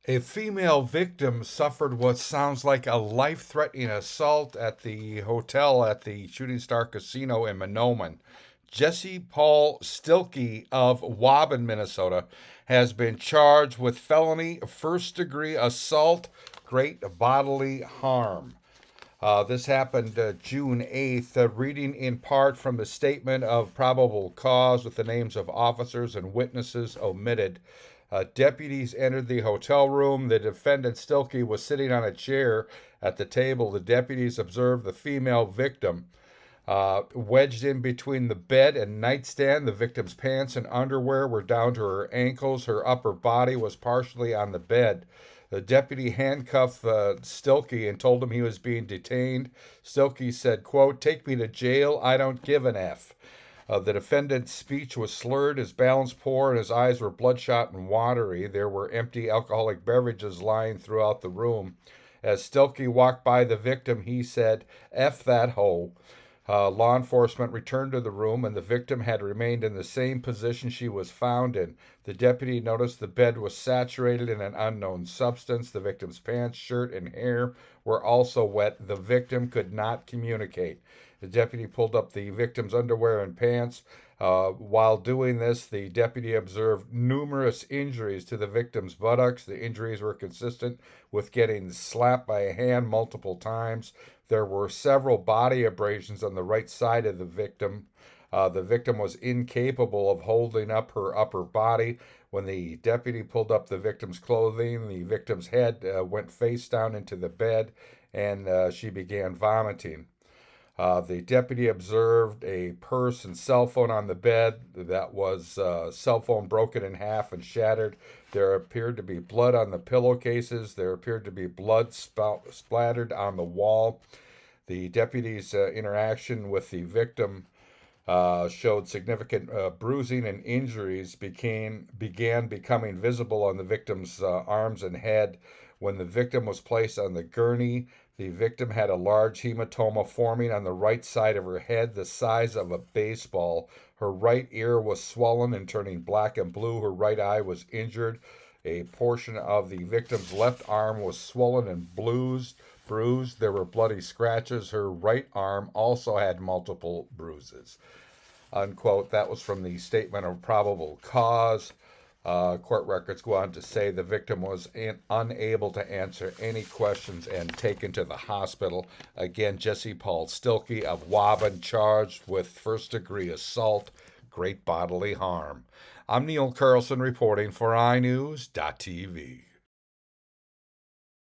A female victim suffered what sounds like a life threatening assault at the hotel at the Shooting Star Casino in Mahnomen. Jesse Paul Stilke of Waubun, Minnesota, has been charged with felony first degree assault, great bodily harm. This happened June 8th, reading in part from the statement of probable cause with the names of officers and witnesses omitted. Deputies entered the hotel room. The defendant, Stilke, was sitting on a chair at the table. The deputies observed the female victim wedged in between the bed and nightstand. The victim's pants and underwear were down to her ankles. Her upper body was partially on the bed. The deputy handcuffed Stilke and told him he was being detained. Stilke said, quote, "Take me to jail. I don't give an F." The defendant's speech was slurred, his balance poor, and his eyes were bloodshot and watery. There were empty alcoholic beverages lying throughout the room. As Stilke walked by the victim, he said, "F that hoe." Law enforcement returned to the room, and the victim had remained in the same position she was found in. The deputy noticed the bed was saturated in an unknown substance. The victim's pants, shirt, and hair were also wet. The victim could not communicate. The deputy pulled up the victim's underwear and pants. While doing this, the deputy observed numerous injuries to the victim's buttocks. The injuries were consistent with getting slapped by a hand multiple times. There were several body abrasions on the right side of the victim. The victim was incapable of holding up her upper body. When the deputy pulled up the victim's clothing, the victim's head went face down into the bed, and she began vomiting. The deputy observed a purse and cell phone on the bed. That was cell phone broken in half and shattered. There appeared to be blood on the pillowcases. There appeared to be blood splattered on the wall. The deputy's interaction with the victim showed significant bruising, and injuries began becoming visible on the victim's arms and head. When the victim was placed on the gurney, the victim had a large hematoma forming on the right side of her head, the size of a baseball. Her right ear was swollen and turning black and blue. Her right eye was injured. A portion of the victim's left arm was swollen and bruised. There were bloody scratches. Her right arm also had multiple bruises. Unquote. That was from the statement of probable cause. Court records go on to say the victim was unable to answer any questions and taken to the hospital. Again, Jesse Paul Stilke of Waubun charged with first-degree assault, great bodily harm. I'm Neil Carlson reporting for iNewZ.TV.